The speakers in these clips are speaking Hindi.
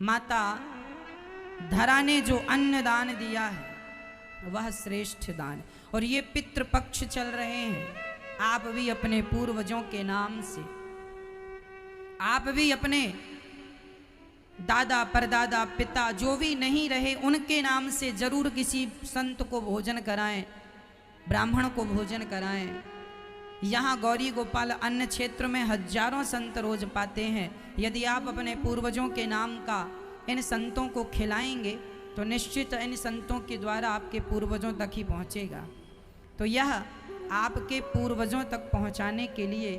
माता धरा ने जो अन्न दान दिया है वह श्रेष्ठ दान। और ये पितृपक्ष चल रहे हैं, आप भी अपने पूर्वजों के नाम से, आप भी अपने दादा परदादा पिता जो भी नहीं रहे उनके नाम से जरूर किसी संत को भोजन कराएं, ब्राह्मण को भोजन कराएं। यहाँ गौरी गोपाल अन्न क्षेत्र में हजारों संत रोज पाते हैं। यदि आप अपने पूर्वजों के नाम का इन संतों को खिलाएंगे तो निश्चित इन संतों के द्वारा आपके पूर्वजों तक ही पहुँचेगा। तो यह आपके पूर्वजों तक पहुँचाने के लिए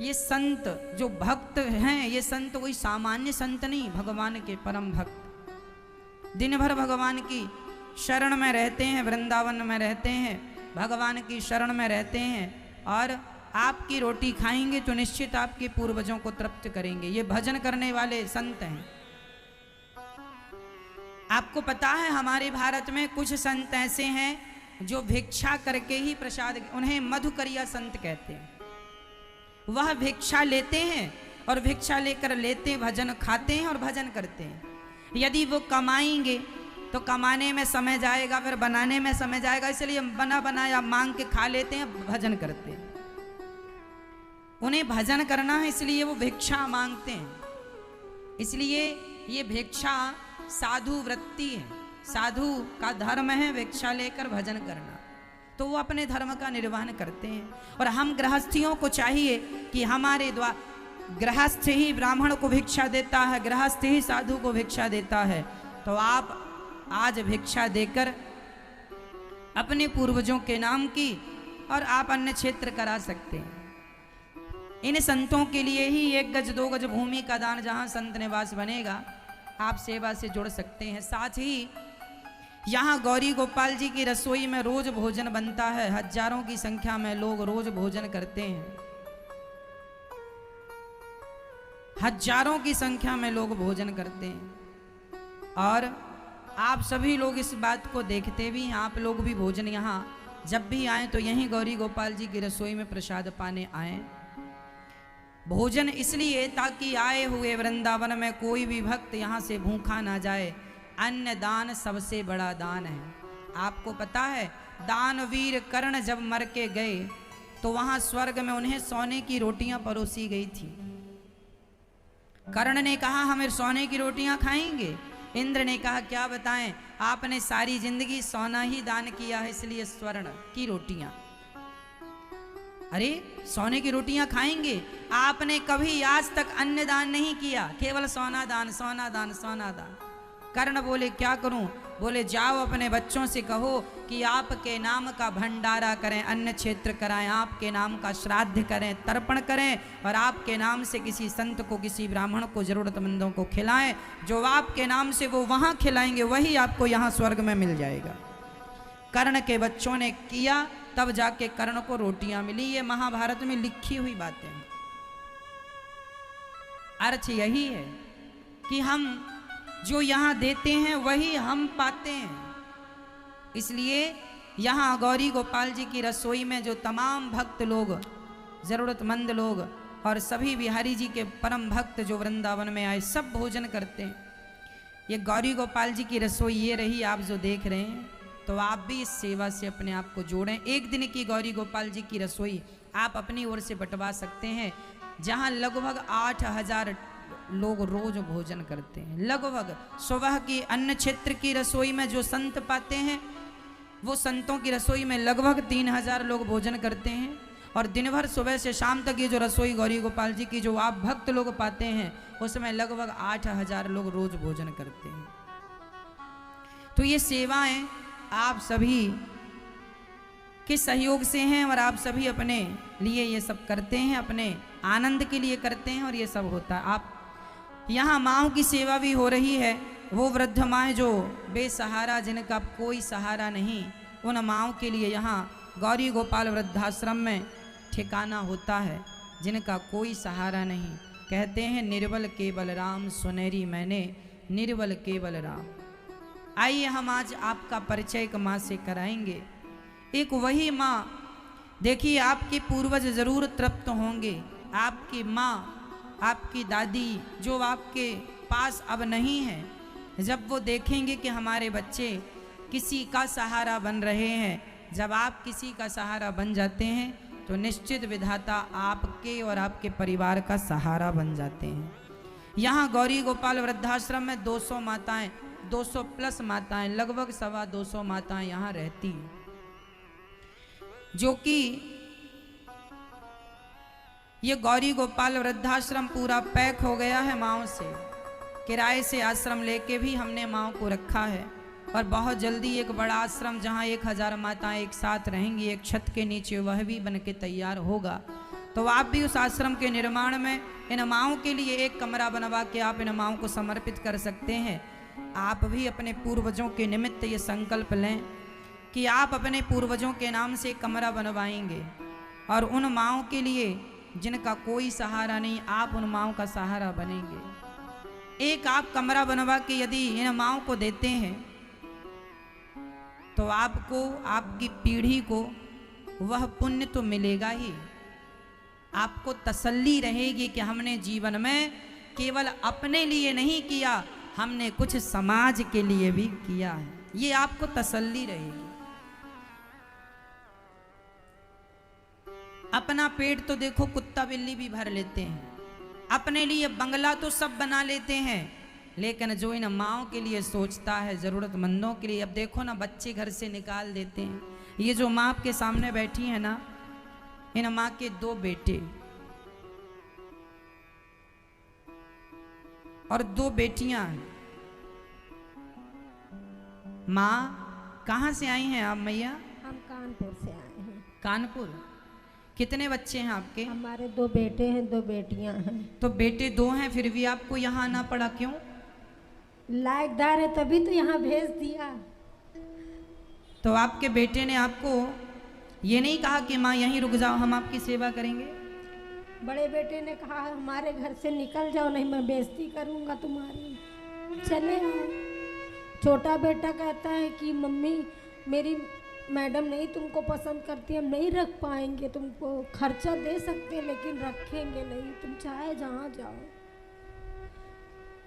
ये संत जो भक्त हैं, ये संत कोई सामान्य संत नहीं, भगवान के परम भक्त, दिन भर भगवान की शरण में रहते हैं, वृंदावन में रहते हैं, भगवान की शरण में रहते हैं और आपकी रोटी खाएंगे तो निश्चित आपके पूर्वजों को तृप्त करेंगे। ये भजन करने वाले संत हैं। आपको पता है हमारे भारत में कुछ संत ऐसे हैं जो भिक्षा करके ही प्रसाद, उन्हें मधुकरिया संत कहते हैं। वह भिक्षा लेते हैं और भिक्षा लेकर लेते भजन खाते हैं और भजन करते हैं। यदि वो कमाएंगे तो कमाने में समय जाएगा, फिर बनाने में समय जाएगा, इसलिए बना बनाया मांग के खा लेते हैं, भजन करते हैं। उन्हें भजन करना है इसलिए वो भिक्षा मांगते हैं। इसलिए ये भिक्षा साधु वृत्ति है, साधु का धर्म है भिक्षा लेकर भजन करना। तो वो अपने धर्म का निर्वहन करते हैं। और हम गृहस्थियों को चाहिए कि हमारे द्वारा, गृहस्थ ही ब्राह्मण को भिक्षा देता है, गृहस्थ ही साधु को भिक्षा देता है। तो आप आज भिक्षा देकर अपने पूर्वजों के नाम की और आप अन्य क्षेत्र करा सकते हैं। इन संतों के लिए ही 1 गज 2 गज भूमि का दान, जहाँ संत निवास बनेगा आप सेवा से जुड़ सकते हैं। साथ ही यहाँ गौरी गोपाल जी की रसोई में रोज भोजन बनता है, हजारों की संख्या में लोग रोज भोजन करते हैं, हजारों की संख्या में लोग भोजन करते हैं। और आप सभी लोग इस बात को देखते भी हैं, आप लोग भी भोजन यहाँ जब भी आए तो यहीं गौरी गोपाल जी की रसोई में प्रसाद पाने आए। भोजन इसलिए ताकि आए हुए वृंदावन में कोई भी भक्त यहाँ से भूखा ना जाए। अन्न दान सबसे बड़ा दान है। आपको पता है दानवीर कर्ण जब मर के गए तो वहां स्वर्ग में उन्हें सोने की रोटियां परोसी गई थी। कर्ण ने कहा हमें सोने की रोटियां खाएंगे। इंद्र ने कहा क्या बताएं, आपने सारी जिंदगी सोना ही दान किया है इसलिए स्वर्ण की रोटियां। अरे सोने की रोटियां खाएंगे, आपने कभी आज तक अन्न दान नहीं किया, केवल सोना दान सोना दान सोना दान। कर्ण बोले क्या करूं? बोले जाओ अपने बच्चों से कहो कि आपके नाम का भंडारा करें, अन्न क्षेत्र कराएं, आपके नाम का श्राद्ध करें, तर्पण करें और आपके नाम से किसी संत को, किसी ब्राह्मण को, जरूरतमंदों को खिलाएं। जो आपके नाम से वो वहां खिलाएंगे वही आपको यहाँ स्वर्ग में मिल जाएगा। कर्ण के बच्चों ने किया, तब जाके कर्ण को रोटियां मिली। ये महाभारत में लिखी हुई बातें हैं। अर्थ यही है कि हम जो यहाँ देते हैं वही हम पाते हैं। इसलिए यहाँ गौरी गोपाल जी की रसोई में जो तमाम भक्त लोग, जरूरतमंद लोग और सभी बिहारी जी के परम भक्त जो वृंदावन में आए सब भोजन करते हैं। ये गौरी गोपाल जी की रसोई ये रही आप जो देख रहे हैं। तो आप भी इस सेवा से अपने आप को जोड़ें। एक दिन की गौरी गोपाल जी की रसोई आप अपनी ओर से बंटवा सकते हैं, जहाँ लगभग 8000 लोग रोज भोजन करते हैं। लगभग सुबह की अन्न क्षेत्र की रसोई में जो संत पाते हैं वो संतों की रसोई में लगभग 3000 लोग भोजन करते हैं। और दिन भर सुबह से शाम तक ये जो रसोई गौरी गोपाल जी की जो आप भक्त लोग पाते हैं उसमें लगभग 8000 लोग रोज भोजन करते हैं। तो ये सेवाएं आप सभी के सहयोग से हैं और आप सभी अपने लिए ये सब करते हैं, अपने आनंद के लिए करते हैं और ये सब होता है। आप यहाँ माँओं की सेवा भी हो रही है। वो वृद्ध माएँ जो बेसहारा, जिनका कोई सहारा नहीं, उन माँओं के लिए यहाँ गौरी गोपाल वृद्धाश्रम में ठिकाना होता है, जिनका कोई सहारा नहीं। कहते हैं निर्बल केवल राम, सुनहरी मैंने निर्बल केवल राम। आइए हम आज आपका परिचय एक माँ से कराएंगे। एक वही माँ, देखिए आपके पूर्वज जरूर तृप्त होंगे। आपकी माँ, आपकी दादी जो आपके पास अब नहीं है। जब वो देखेंगे कि हमारे बच्चे किसी का सहारा बन रहे हैं, जब आप किसी का सहारा बन जाते हैं तो निश्चित विधाता आपके और आपके परिवार का सहारा बन जाते हैं। यहाँ गौरी गोपाल वृद्धाश्रम में 200 माताएं, 200 प्लस माताएं, लगभग 225 माताएं यहाँ रहती हैं, जो कि ये गौरी गोपाल वृद्धाश्रम पूरा पैक हो गया है माओं से। किराए से आश्रम लेके भी हमने माओं को रखा है और बहुत जल्दी एक बड़ा आश्रम जहाँ 1000 माताएं एक साथ रहेंगी एक छत के नीचे, वह भी बन के तैयार होगा। तो आप भी उस आश्रम के निर्माण में इन माओं के लिए एक कमरा बनवा के आप इन माओं को समर्पित कर सकते हैं। आप भी अपने पूर्वजों के निमित्त ये संकल्प लें कि आप अपने पूर्वजों के नाम से एक कमरा बनवाएंगे और उन माओं के लिए जिनका कोई सहारा नहीं, आप उन माओं का सहारा बनेंगे। एक आप कमरा बनवा के यदि इन माओं को देते हैं तो आपको, आपकी पीढ़ी को वह पुण्य तो मिलेगा ही, आपको तसल्ली रहेगी कि हमने जीवन में केवल अपने लिए नहीं किया, हमने कुछ समाज के लिए भी किया है, ये आपको तसल्ली रहेगी। अपना पेट तो देखो कुत्ता बिल्ली भी भर लेते हैं, अपने लिए बंगला तो सब बना लेते हैं, लेकिन जो इन माओं के लिए सोचता है, ज़रूरतमंदों के लिए, अब देखो ना बच्चे घर से निकाल देते हैं। ये जो माँ आपके सामने बैठी है ना, इन माँ के 2 बेटे और 2 बेटियां हैं। माँ कहाँ से आई हैं आप मैया? हम कानपुर से आए हैं। कानपुर। कितने बच्चे हैं आपके? हमारे 2 बेटे हैं, 2 बेटियां हैं। तो बेटे 2 हैं, फिर भी आपको यहाँ आना पड़ा, क्यों? लायकदार है तभी तो यहाँ भेज दिया। तो आपके बेटे ने आपको ये नहीं कहा कि माँ यहीं रुक जाओ, हम आपकी सेवा करेंगे? बड़े बेटे ने कहा हमारे घर से निकल जाओ, नहीं मैं बेइज्जती करूँगा तुम्हारी, चले आओ। छोटा बेटा कहता है कि मम्मी मेरी मैडम नहीं तुमको पसंद करती, हम नहीं रख पाएंगे, तुमको खर्चा दे सकते हैं लेकिन रखेंगे नहीं, तुम चाहे जहाँ जाओ।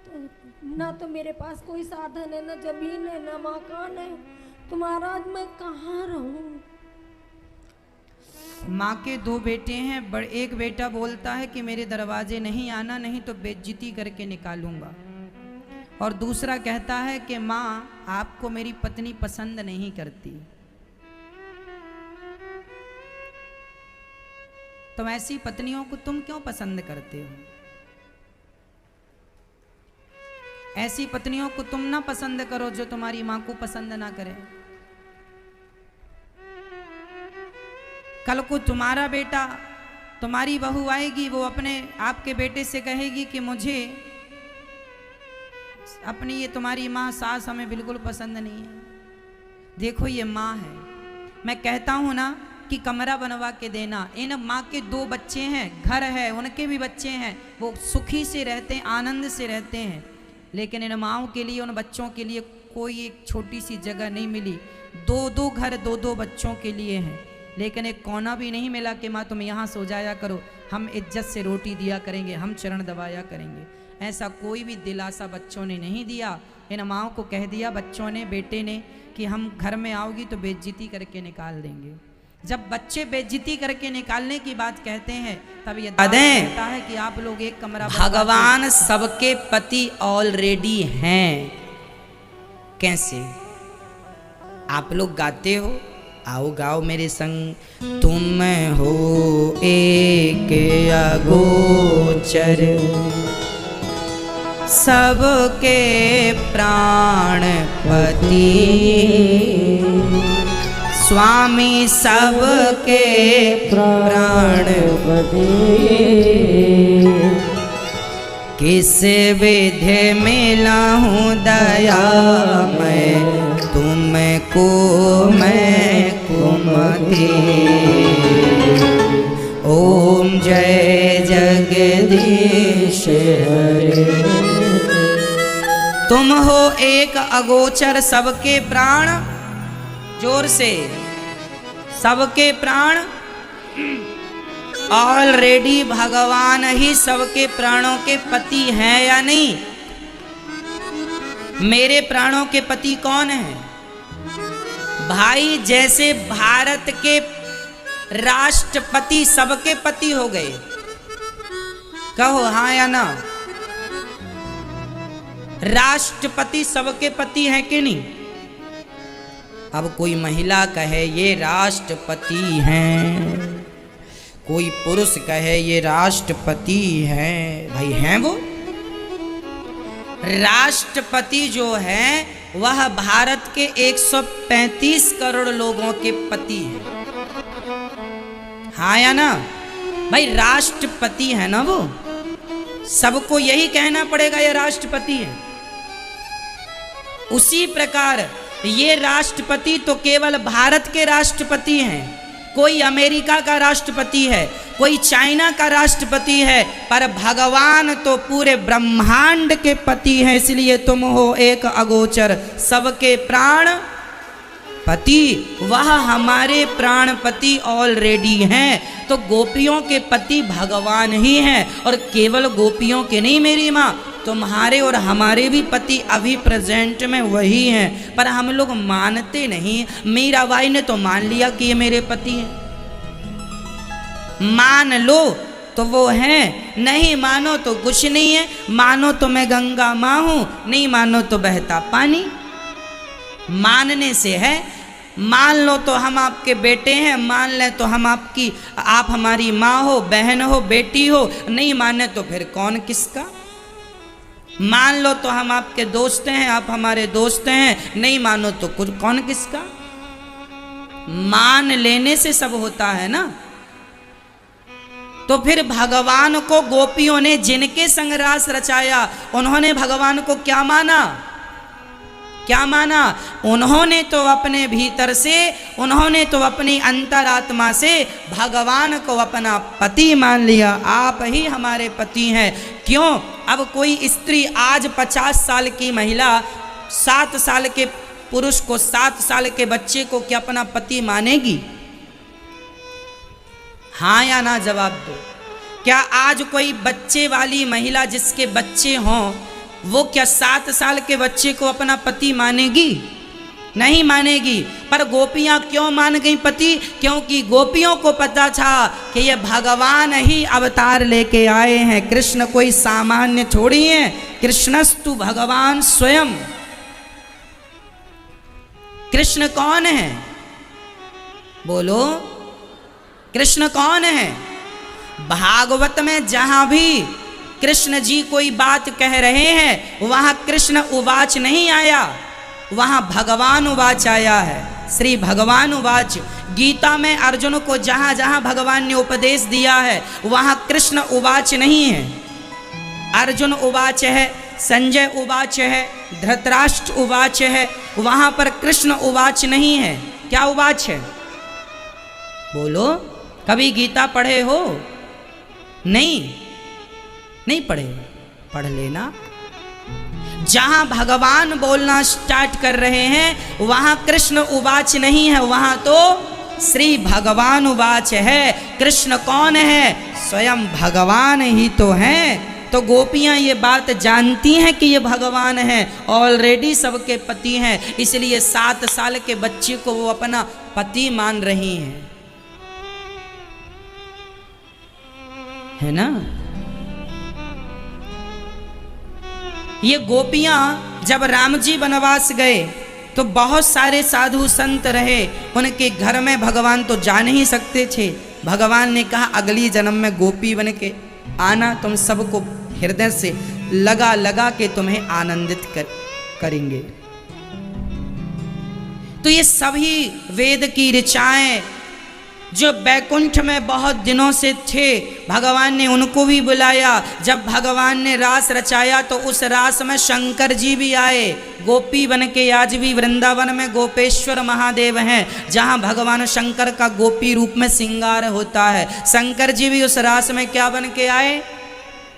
तो ना तो मेरे पास कोई साधन है, ना जमीन है, ना मकान है, तो महाराज मैं कहाँ रहूँ? माँ के 2 बेटे हैं, एक बेटा बोलता है कि मेरे दरवाजे नहीं आना, नहीं तो बेइज्जती करके निकालूंगा, और दूसरा कहता है कि माँ आपको मेरी पत्नी पसंद नहीं करती। तो ऐसी पत्नियों को तुम क्यों पसंद करते हो? ऐसी पत्नियों को तुम ना पसंद करो जो तुम्हारी मां को पसंद ना करे। कल को तुम्हारा बेटा, तुम्हारी बहू आएगी, वो अपने आपके बेटे से कहेगी कि मुझे अपनी ये तुम्हारी माँ सास हमें बिल्कुल पसंद नहीं है। देखो ये माँ है, मैं कहता हूँ ना कि कमरा बनवा के देना। इन माँ के 2 बच्चे हैं, घर है, उनके भी बच्चे हैं, वो सुखी से रहते हैं, आनंद से रहते हैं, लेकिन इन माँओं के लिए, उन बच्चों के लिए कोई एक छोटी सी जगह नहीं मिली। 2-2 घर 2-2 बच्चों के लिए हैं, लेकिन एक कोना भी नहीं मिला कि माँ तुम यहाँ सो जाया करो, हम इज्जत से रोटी दिया करेंगे, हम चरण दबाया करेंगे। ऐसा कोई भी दिलासा बच्चों ने नहीं दिया। इन माँओं को कह दिया बच्चों ने, बेटे ने, कि हम घर में आओगी तो बेइज्जती करके निकाल देंगे। जब बच्चे बेइज्जती करके निकालने की बात कहते हैं तब ये कहता है कि आप लोग एक कमरा, भगवान सबके पति ऑलरेडी हैं। कैसे? आप लोग गाते हो, आओ गाओ मेरे संग। तुम हो एक अगोचर सबके प्राणपति, स्वामी सबके प्राणपति, किस विधि मिला हूँ दया मैं तुमको, मैं कुमति। ओम जय जगदीश हरे। तुम हो एक अगोचर सबके प्राण, जोर से, सबके प्राण। ऑलरेडी भगवान ही सबके प्राणों के पति हैं या नहीं? मेरे प्राणों के पति कौन है? भाई जैसे भारत के राष्ट्रपति सबके पति हो गए, कहो हाँ या ना? राष्ट्रपति सबके पति है कि नहीं? अब कोई महिला कहे ये राष्ट्रपति हैं, कोई पुरुष कहे ये राष्ट्रपति हैं, भाई हैं वो? राष्ट्रपति जो है वह भारत के 135 करोड़ लोगों के पति हैं, हाँ या ना? भाई राष्ट्रपति है ना वो, सबको यही कहना पड़ेगा ये राष्ट्रपति है। उसी प्रकार ये राष्ट्रपति तो केवल भारत के राष्ट्रपति हैं, कोई अमेरिका का राष्ट्रपति है, कोई चाइना का राष्ट्रपति है, पर भगवान तो पूरे ब्रह्मांड के पति हैं। इसलिए तुम हो एक अगोचर सबके प्राण पति, वह हमारे प्राणपति ऑलरेडी हैं। तो गोपियों के पति भगवान ही हैं, और केवल गोपियों के नहीं मेरी माँ, तुम्हारे और हमारे भी पति अभी प्रेजेंट में वही हैं, पर हम लोग मानते नहीं। मीराबाई ने तो मान लिया कि ये मेरे पति हैं, मान लो तो वो हैं, नहीं मानो तो कुछ नहीं है। मानो तो मैं गंगा माँ हूं, नहीं मानो तो बहता पानी। मानने से है, मान लो तो हम आपके बेटे हैं, मान ले तो हम आपकी, आप हमारी माँ हो, बहन हो, बेटी हो, नहीं माने तो फिर कौन किसका। मान लो तो हम आपके दोस्त हैं, आप हमारे दोस्त हैं, नहीं मानो तो कुछ कौन किसका। मान लेने से सब होता है ना। तो फिर भगवान को गोपियों ने जिनके संग रास रचाया, उन्होंने भगवान को क्या माना? क्या माना? उन्होंने तो अपने भीतर से, उन्होंने तो अपनी अंतरात्मा से भगवान को अपना पति मान लिया। आप ही हमारे पति हैं। क्यों? अब कोई स्त्री आज 50 साल की महिला 7 साल के पुरुष को, 7 साल के बच्चे को क्या अपना पति मानेगी? हाँ या ना जवाब दो। क्या आज कोई बच्चे वाली महिला जिसके बच्चे हों, वो क्या 7 साल के बच्चे को अपना पति मानेगी? नहीं मानेगी। पर गोपियां क्यों मान गई पति? क्योंकि गोपियों को पता था कि ये भगवान ही अवतार लेके आए हैं। कृष्ण कोई सामान्य थोड़ी है, कृष्णस्तु भगवान स्वयं। कृष्ण कौन है? बोलो, कृष्ण कौन है? भागवत में जहां भी कृष्ण जी कोई बात कह रहे हैं, वहां कृष्ण उवाच नहीं आया, वहां भगवान उवाच आया है। श्री भगवान उवाच। गीता में अर्जुन को जहां जहां भगवान ने उपदेश दिया है, वहां कृष्ण उवाच नहीं है। अर्जुन उवाच है, संजय उवाच है, धृतराष्ट्र उवाच है, वहां पर कृष्ण उवाच नहीं है। क्या उवाच है? बोलो, कभी गीता पढ़े हो? नहीं पढ़े, पढ़ लेना। जहां भगवान बोलना स्टार्ट कर रहे हैं, वहां कृष्ण उवाच नहीं है, वहां तो श्री भगवान उवाच है। कृष्ण कौन है? स्वयं भगवान ही तो हैं। तो गोपियां ये बात जानती हैं कि ये भगवान हैं, ऑलरेडी सबके पति हैं, इसलिए 7 साल के बच्चे को वो अपना पति मान रही हैं, है ना। ये गोपियां जब राम जी वनवास गए तो बहुत सारे साधु संत रहे, उनके घर में भगवान तो जा नहीं सकते थे। भगवान ने कहा अगली जन्म में गोपी बन के आना, तुम सबको हृदय से लगा लगा के तुम्हें आनंदित करेंगे। तो ये सभी वेद की ऋचाएं जो बैकुंठ में बहुत दिनों से थे, भगवान ने उनको भी बुलाया। जब भगवान ने रास रचाया तो उस रास में शंकर जी भी आए गोपी बन के। आज भी वृंदावन में गोपेश्वर महादेव हैं, जहां भगवान शंकर का गोपी रूप में श्रृंगार होता है। शंकर जी भी उस रास में क्या बन के आए?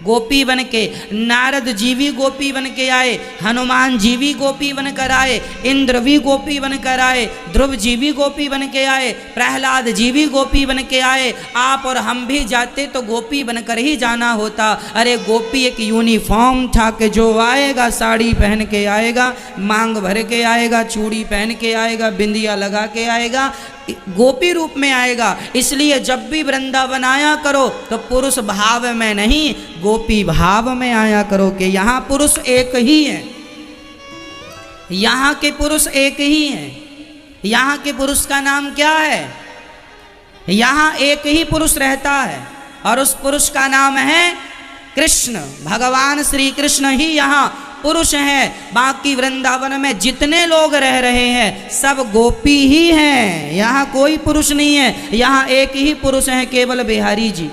गोपी बन के, नारद जी भी गोपी बन के आए, हनुमान जी भी गोपी बनकर आए, इंद्र भी गोपी बनकर आए, ध्रुव जी भी गोपी बन के आए, प्रहलाद जी भी गोपी बन के आए। आप और हम भी जाते तो गोपी बनकर ही जाना होता। अरे गोपी एक यूनिफॉर्म था कि जो आएगा साड़ी पहन के आएगा, मांग भर के आएगा, चूड़ी पहन के आएगा, बिंदिया लगा के आएगा, गोपी रूप में आएगा। इसलिए जब भी वृंदावन आया करो तो पुरुष भाव में नहीं, गोपी भाव में आया करो कि यहाँ पुरुष एक ही है, यहाँ के पुरुष एक ही है। यहाँ के पुरुष का नाम क्या है? यहाँ एक ही पुरुष रहता है और उस पुरुष का नाम है कृष्ण। भगवान श्री कृष्ण ही यहाँ पुरुष है। बाकी वृंदावन में जितने लोग रह रहे हैं सब गोपी ही हैं, यहाँ कोई पुरुष नहीं है। यहाँ एक ही पुरुष है, केवल बिहारी जी।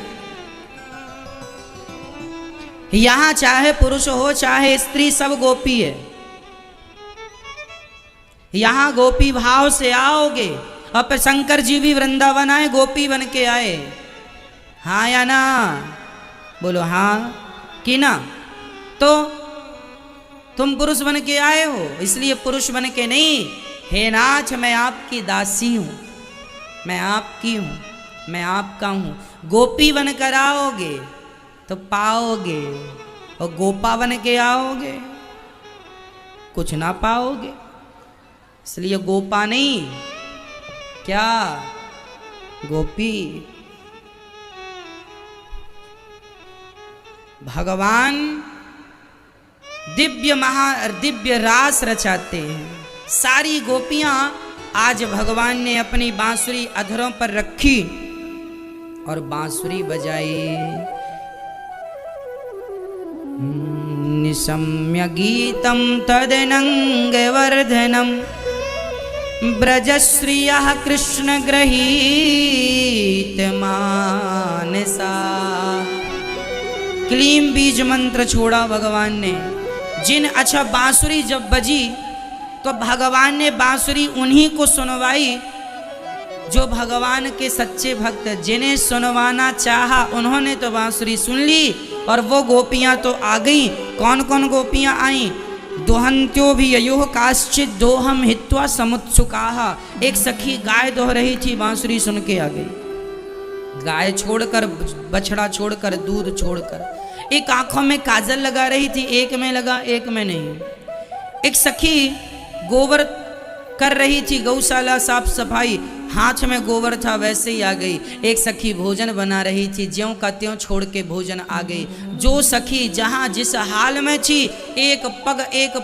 यहाँ चाहे पुरुष हो चाहे स्त्री, सब गोपी है। यहाँ गोपी भाव से आओगे। अब शंकर जी भी वृंदावन आए, गोपी बन के आए। हाँ या ना? बोलो हाँ कि ना? तो तुम पुरुष बन के आए हो, इसलिए पुरुष बन के नहीं, हे नाथ मैं आपकी दासी हूँ, मैं आपकी हूँ, मैं आपका हूँ। गोपी बन कर आओगे तो पाओगे, और गोपा बन के आओगे कुछ ना पाओगे। इसलिए गोपा नहीं, क्या गोपी। भगवान दिव्य रास रचाते हैं। सारी गोपियां आज भगवान ने अपनी बांसुरी अधरों पर रखी और बांसुरी बजाई। निशम्य गीतम तदनंग वर्धनम ब्रजश्रियः कृष्ण गृहीत मानसा। क्लीम बीज मंत्र छोड़ा भगवान ने। जिन अच्छा बांसुरी जब बजी तो भगवान ने बांसुरी उन्हीं को सुनवाई जो भगवान के सच्चे भक्त, जिन्हें सुनवाना चाहा उन्होंने तो बांसुरी सुन ली। और वो गोपियां तो आ गई। कौन कौन गोपियां आई? दोहंत्यो भी ययोः काश्चित् दोहम हित्वा समुत्सुकाः। एक सखी गाय दोह रही थी, बांसुरी सुन के आ गई। गाय छोड़कर, बछड़ा छोड़कर, दूध छोड़कर। एक आंखों में काजल लगा रही थी, एक में लगा एक में नहीं। एक सखी गोबर कर रही थी, गौशाला साफ सफाई, हाथ में गोबर था वैसे ही आ गई। एक सखी भोजन बना रही थी, ज्यों का त्यों छोड़ के भोजन आ गई। जो सखी जहाँ जिस हाल में थी एक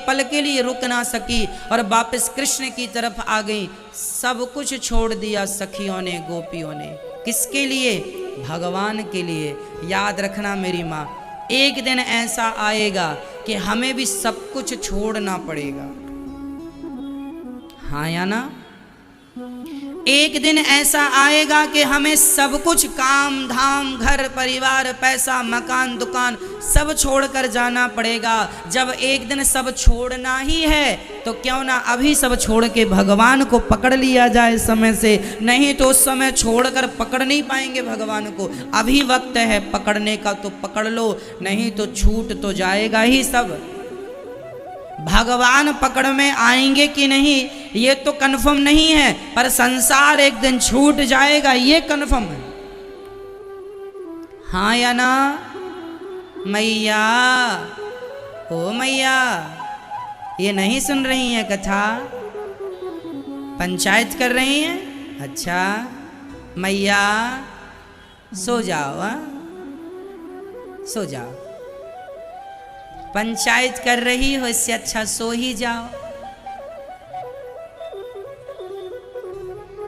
पल के लिए रुक ना सकी और वापस कृष्ण की तरफ आ गई। सब कुछ छोड़ दिया सखियों ने, गोपियों ने। किसके लिए? भगवान के लिए। याद रखना मेरी माँ, एक दिन ऐसा आएगा कि हमें भी सब कुछ छोड़ना पड़ेगा। हाँ या ना? एक दिन ऐसा आएगा कि हमें सब कुछ, काम धाम, घर परिवार, पैसा, मकान, दुकान, सब छोड़कर जाना पड़ेगा। जब एक दिन सब छोड़ना ही है तो क्यों ना अभी सब छोड़ के भगवान को पकड़ लिया जाए समय से। नहीं तो उस समय छोड़कर पकड़ नहीं पाएंगे भगवान को। अभी वक्त है पकड़ने का तो पकड़ लो, नहीं तो छूट तो जाएगा ही सब। भगवान पकड़ में आएंगे कि नहीं ये तो कन्फर्म नहीं है, पर संसार एक दिन छूट जाएगा ये कन्फर्म है। हाँ या ना? मैया, ओ मैया, ये नहीं सुन रही हैं कथा? पंचायत कर रही हैं? अच्छा मैया सो जाओ, हाँ सो जाओ। पंचायत कर रही हो, इससे अच्छा सो ही जाओ।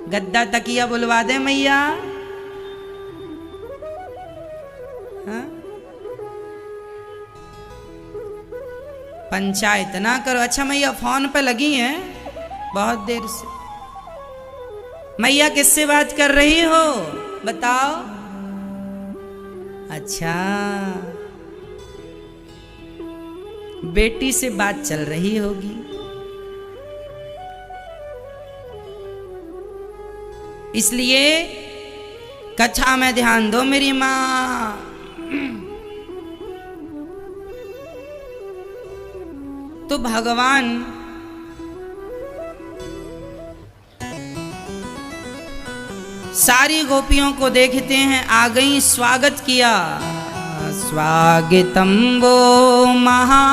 गद्दा तकिया बुलवा दे मैया। हाँ? पंचायत ना करो। अच्छा मैया फोन पे लगी हैं बहुत देर से। मैया किससे बात कर रही हो बताओ? अच्छा बेटी से बात चल रही होगी। इसलिए कथा में ध्यान दो मेरी माँ। तो भगवान सारी गोपियों को देखते हैं, आ गई, स्वागत किया। स्वागतम वो महा